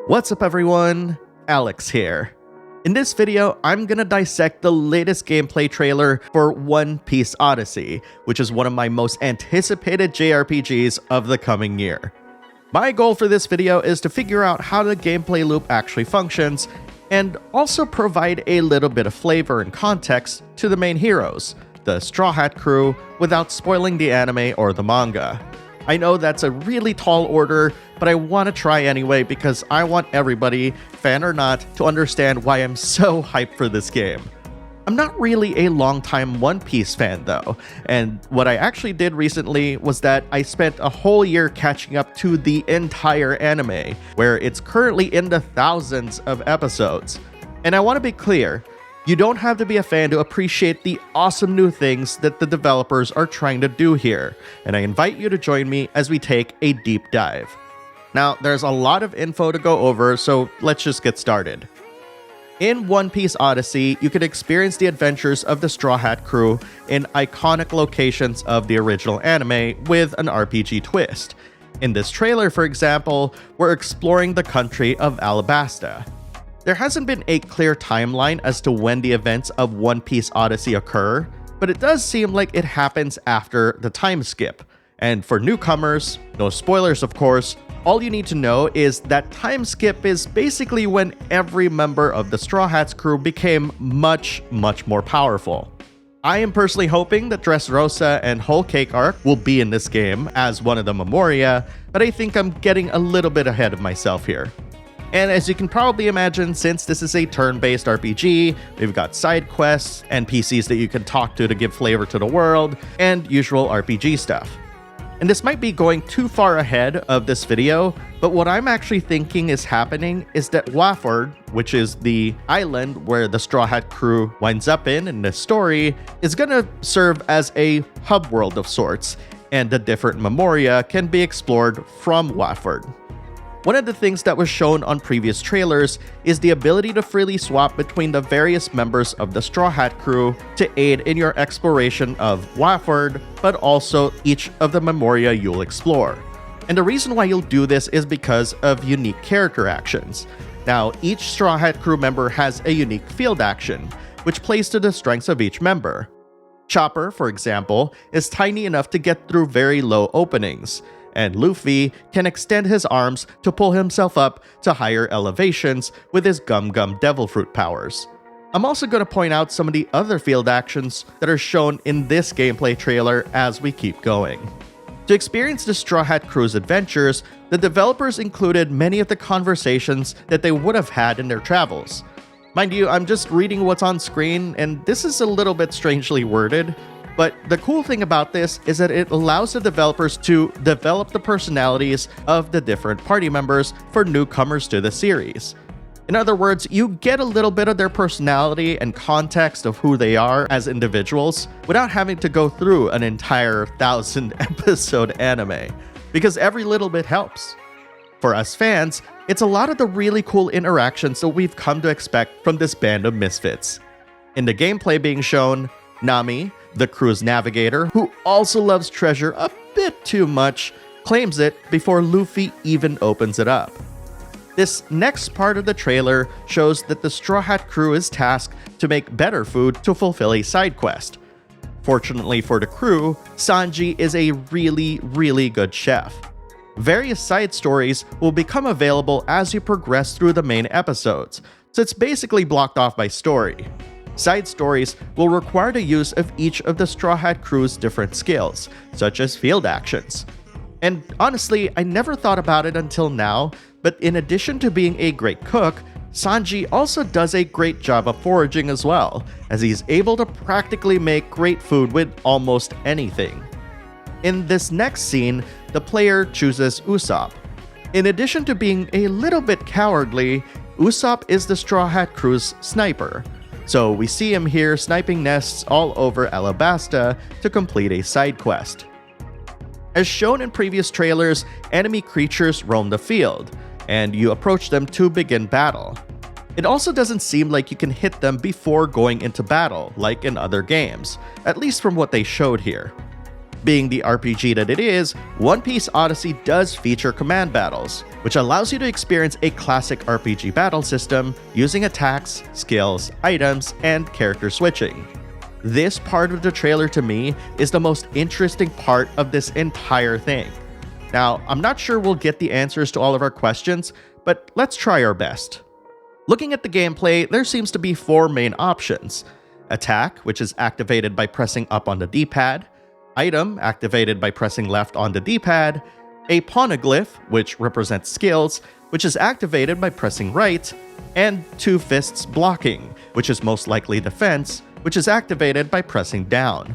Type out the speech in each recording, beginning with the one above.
What's up everyone, Alex here. In this video, I'm gonna dissect the latest gameplay trailer for One Piece Odyssey, which is one of my most anticipated JRPGs of the coming year. My goal for this video is to figure out how the gameplay loop actually functions, and also provide a little bit of flavor and context to the main heroes, the Straw Hat crew, without spoiling the anime or the manga. I know that's a really tall order, but I want to try anyway because I want everybody, fan or not, to understand why I'm so hyped for this game. I'm not really a longtime One Piece fan though, and what I actually did recently was that I spent a whole year catching up to the entire anime, where it's currently in the thousands of episodes. And I want to be clear, you don't have to be a fan to appreciate the awesome new things that the developers are trying to do here, and I invite you to join me as we take a deep dive. Now, there's a lot of info to go over, so let's just get started. In One Piece Odyssey, you can experience the adventures of the Straw Hat crew in iconic locations of the original anime with an RPG twist. In this trailer, for example, we're exploring the country of Alabasta. There hasn't been a clear timeline as to when the events of One Piece Odyssey occur, but it does seem like it happens after the time skip. And for newcomers, no spoilers of course, all you need to know is that time skip is basically when every member of the Straw Hats crew became much more powerful. I am personally hoping that Dressrosa and Whole Cake Arc will be in this game as one of the Memoria, but I think I'm getting a little bit ahead of myself here. And as you can probably imagine, since this is a turn-based RPG, we've got side quests, NPCs that you can talk to give flavor to the world, and usual RPG stuff. And this might be going too far ahead of this video, but what I'm actually thinking is happening is that Waford, which is the island where the Straw Hat crew winds up in this story, is gonna serve as a hub world of sorts, and the different Memoria can be explored from Waford. One of the things that was shown on previous trailers is the ability to freely swap between the various members of the Straw Hat crew to aid in your exploration of Waford, but also each of the Memoria you'll explore. And the reason why you'll do this is because of unique character actions. Now, each Straw Hat crew member has a unique field action, which plays to the strengths of each member. Chopper, for example, is tiny enough to get through very low openings, and Luffy can extend his arms to pull himself up to higher elevations with his Gum Gum Devil Fruit powers. I'm also going to point out some of the other field actions that are shown in this gameplay trailer as we keep going. To experience the Straw Hat crew's adventures, the developers included many of the conversations that they would have had in their travels. Mind you, I'm just reading what's on screen, and this is a little bit strangely worded, but the cool thing about this is that it allows the developers to develop the personalities of the different party members for newcomers to the series. In other words, you get a little bit of their personality and context of who they are as individuals without having to go through an entire 1,000-episode anime, because every little bit helps. For us fans, it's a lot of the really cool interactions that we've come to expect from this band of misfits. In the gameplay being shown, Nami, the crew's navigator, who also loves treasure a bit too much, claims it before Luffy even opens it up. This next part of the trailer shows that the Straw Hat crew is tasked to make better food to fulfill a side quest. Fortunately for the crew, Sanji is a really good chef. Various side stories will become available as you progress through the main episodes, so it's basically blocked off by story. Side stories will require the use of each of the Straw Hat crew's different skills, such as field actions. And honestly, I never thought about it until now, but in addition to being a great cook, Sanji also does a great job of foraging as well, as he's able to practically make great food with almost anything. In this next scene, the player chooses Usopp. In addition to being a little bit cowardly, Usopp is the Straw Hat crew's sniper. So we see him here sniping nests all over Alabasta to complete a side quest. As shown in previous trailers, enemy creatures roam the field, and you approach them to begin battle. It also doesn't seem like you can hit them before going into battle, like in other games, at least from what they showed here. Being the RPG that it is, One Piece Odyssey does feature command battles, which allows you to experience a classic RPG battle system using attacks, skills, items, and character switching. This part of the trailer to me is the most interesting part of this entire thing. Now, I'm not sure we'll get the answers to all of our questions, but let's try our best. Looking at the gameplay, there seems to be 4 main options. Attack, which is activated by pressing up on the D-pad. Item, activated by pressing left on the D-pad. A poneglyph, which represents skills, which is activated by pressing right. And 2 fists blocking, which is most likely defense, which is activated by pressing down.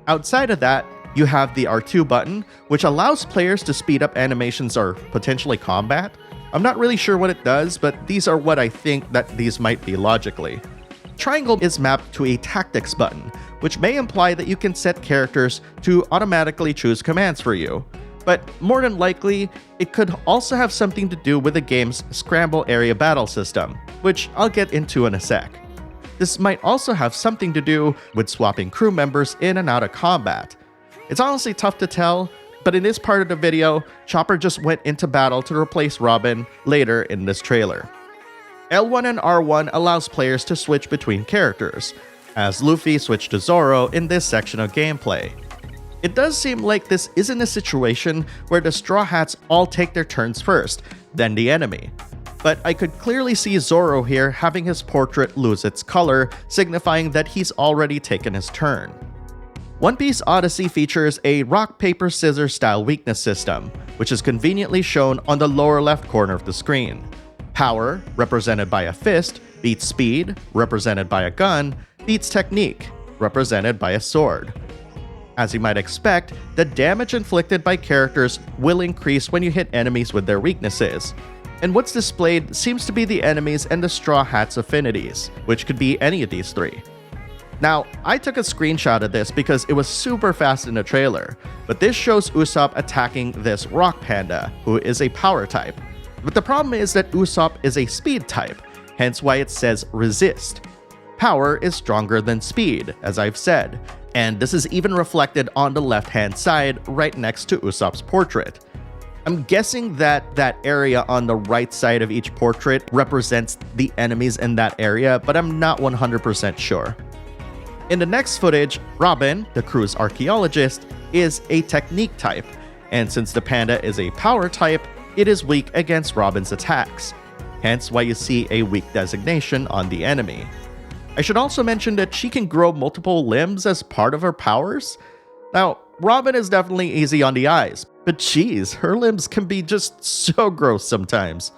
Outside of that, you have the R2 button, which allows players to speed up animations or potentially combat. I'm not really sure what it does, but these are what I think that these might be logically. Triangle is mapped to a tactics button, which may imply that you can set characters to automatically choose commands for you. But more than likely, it could also have something to do with the game's scramble area battle system, which I'll get into in a sec. This might also have something to do with swapping crew members in and out of combat. It's honestly tough to tell, but in this part of the video, Chopper just went into battle to replace Robin later in this trailer. L1 and R1 allows players to switch between characters, as Luffy switched to Zoro in this section of gameplay. It does seem like this isn't a situation where the Straw Hats all take their turns first, then the enemy. But I could clearly see Zoro here having his portrait lose its color, signifying that he's already taken his turn. One Piece Odyssey features a rock-paper-scissors style weakness system, which is conveniently shown on the lower left corner of the screen. Power, represented by a fist, beats speed, represented by a gun, beats technique, represented by a sword. As you might expect, the damage inflicted by characters will increase when you hit enemies with their weaknesses. And what's displayed seems to be the enemies and the Straw Hats' affinities, which could be any of these 3. Now, I took a screenshot of this because it was super fast in the trailer, but this shows Usopp attacking this rock panda, who is a power type. But the problem is that Usopp is a speed type, hence why it says resist. Power is stronger than speed, as I've said, and this is even reflected on the left-hand side right next to Usopp's portrait. I'm guessing that that area on the right side of each portrait represents the enemies in that area, but I'm not 100% sure. In the next footage, Robin, the crew's archaeologist, is a technique type, and since the panda is a power type, it is weak against Robin's attacks, hence why you see a weak designation on the enemy. I should also mention that she can grow multiple limbs as part of her powers. Now, Robin is definitely easy on the eyes, but geez, her limbs can be just so gross sometimes.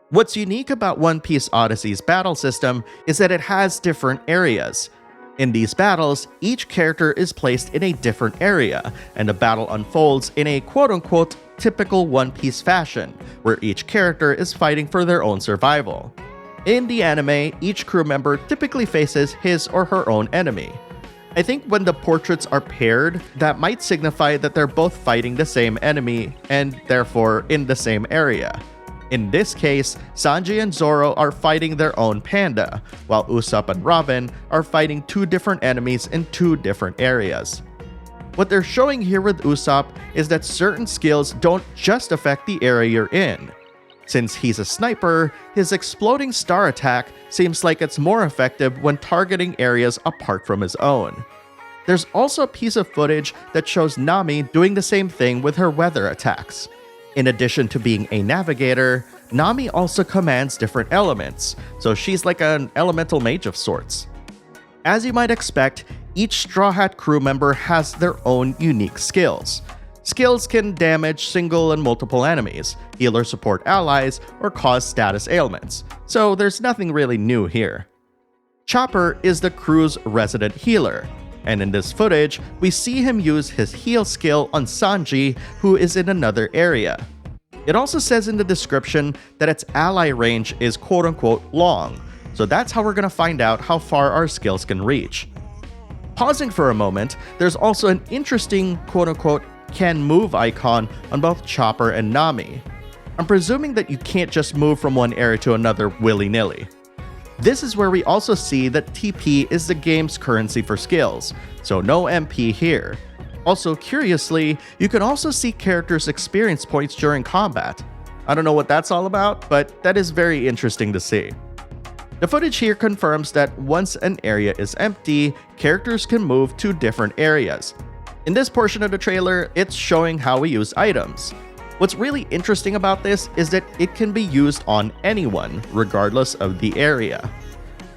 What's unique about One Piece Odyssey's battle system is that it has different areas. In these battles, each character is placed in a different area, and the battle unfolds in a quote-unquote typical One Piece fashion, where each character is fighting for their own survival. In the anime, each crew member typically faces his or her own enemy. I think when the portraits are paired, that might signify that they're both fighting the same enemy, and therefore in the same area. In this case, Sanji and Zoro are fighting their own panda, while Usopp and Robin are fighting 2 different enemies in 2 different areas. What they're showing here with Usopp is that certain skills don't just affect the area you're in. Since he's a sniper, his exploding star attack seems like it's more effective when targeting areas apart from his own. There's also a piece of footage that shows Nami doing the same thing with her weather attacks. In addition to being a navigator, Nami also commands different elements, so she's like an elemental mage of sorts. As you might expect, each Straw Hat crew member has their own unique skills. Skills can damage single and multiple enemies, heal or support allies, or cause status ailments, so there's nothing really new here. Chopper is the crew's resident healer, and in this footage, we see him use his heal skill on Sanji, who is in another area. It also says in the description that its ally range is quote-unquote long, so that's how we're gonna find out how far our skills can reach. Pausing for a moment, there's also an interesting quote-unquote can move icon on both Chopper and Nami. I'm presuming that you can't just move from one area to another willy-nilly. This is where we also see that TP is the game's currency for skills, so no MP here. Also, curiously, you can also see characters' experience points during combat. I don't know what that's all about, but that is very interesting to see. The footage here confirms that once an area is empty, characters can move to different areas. In this portion of the trailer, it's showing how we use items. What's really interesting about this is that it can be used on anyone, regardless of the area.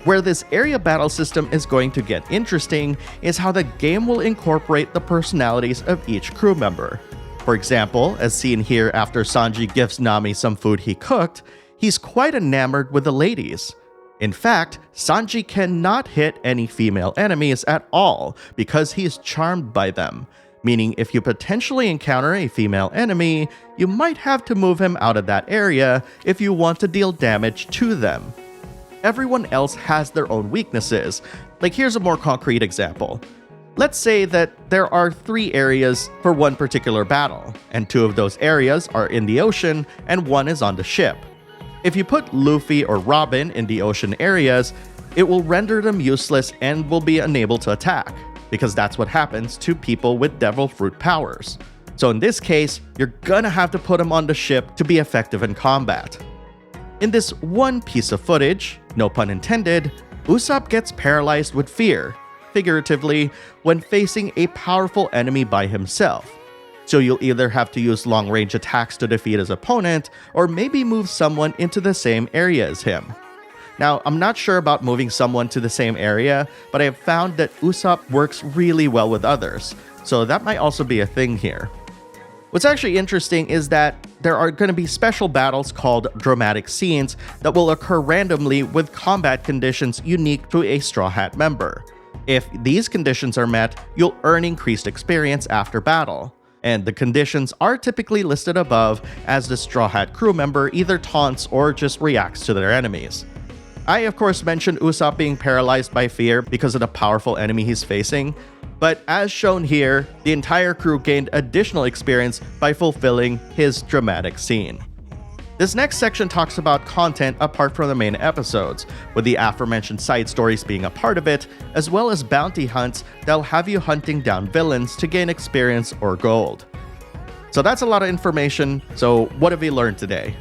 Where this area battle system is going to get interesting is how the game will incorporate the personalities of each crew member. For example, as seen here after Sanji gives Nami some food he cooked, he's quite enamored with the ladies. In fact, Sanji cannot hit any female enemies at all because he's charmed by them, meaning if you potentially encounter a female enemy, you might have to move him out of that area if you want to deal damage to them. Everyone else has their own weaknesses. Like, here's a more concrete example. Let's say that there are 3 areas for one particular battle, and 2 of those areas are in the ocean and 1 is on the ship. If you put Luffy or Robin in the ocean areas, it will render them useless and will be unable to attack, because that's what happens to people with devil fruit powers. So in this case, you're gonna have to put them on the ship to be effective in combat. In this one piece of footage, no pun intended, Usopp gets paralyzed with fear, figuratively, when facing a powerful enemy by himself. So you'll either have to use long-range attacks to defeat his opponent, or maybe move someone into the same area as him. Now, I'm not sure about moving someone to the same area, but I have found that Usopp works really well with others, so that might also be a thing here. What's actually interesting is that there are going to be special battles called dramatic scenes that will occur randomly with combat conditions unique to a Straw Hat member. If these conditions are met, you'll earn increased experience after battle. And the conditions are typically listed above as the Straw Hat crew member either taunts or just reacts to their enemies. I of course mentioned Usopp being paralyzed by fear because of the powerful enemy he's facing, but as shown here, the entire crew gained additional experience by fulfilling his dramatic scene. This next section talks about content apart from the main episodes, with the aforementioned side stories being a part of it, as well as bounty hunts that'll have you hunting down villains to gain experience or gold. So that's a lot of information, so what have we learned today?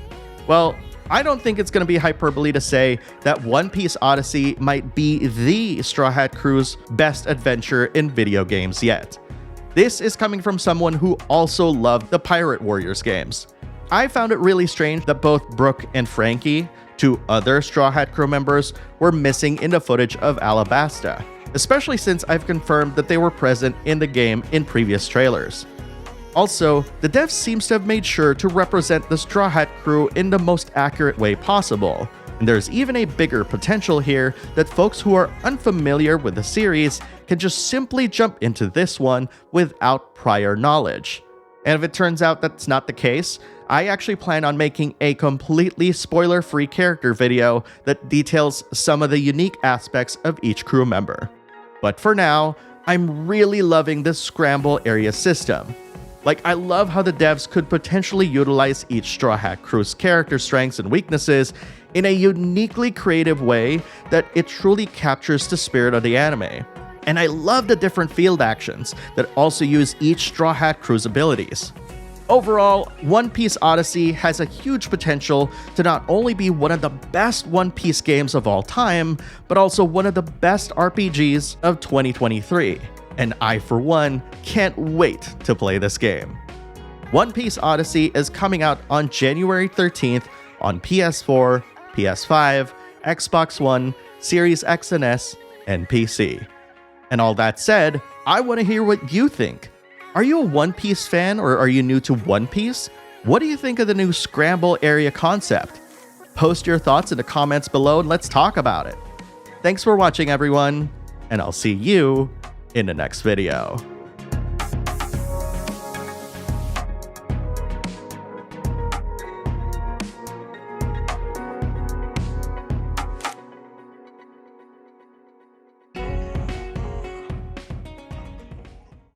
Well, I don't think it's going to be hyperbole to say that One Piece Odyssey might be the Straw Hat Crew's best adventure in video games yet. This is coming from someone who also loved the Pirate Warriors games. I found it really strange that both Brook and Frankie, 2 other Straw Hat crew members, were missing in the footage of Alabasta, especially since I've confirmed that they were present in the game in previous trailers. Also, the devs seems to have made sure to represent the Straw Hat crew in the most accurate way possible, and there's even a bigger potential here that folks who are unfamiliar with the series can just simply jump into this one without prior knowledge. And if it turns out that's not the case, I actually plan on making a completely spoiler-free character video that details some of the unique aspects of each crew member. But for now, I'm really loving this scramble area system. Like, I love how the devs could potentially utilize each Straw Hat crew's character strengths and weaknesses in a uniquely creative way that it truly captures the spirit of the anime. And I love the different field actions that also use each Straw Hat crew's abilities. Overall, One Piece Odyssey has a huge potential to not only be one of the best One Piece games of all time, but also one of the best RPGs of 2023. And I, for one, can't wait to play this game. One Piece Odyssey is coming out on January 13th on PS4, PS5, Xbox One, Series X and S, and PC. And all that said, I want to hear what you think. Are you a One Piece fan, or are you new to One Piece? What do you think of the new Scramble area concept? Post your thoughts in the comments below and let's talk about it. Thanks for watching, everyone, and I'll see you in the next video.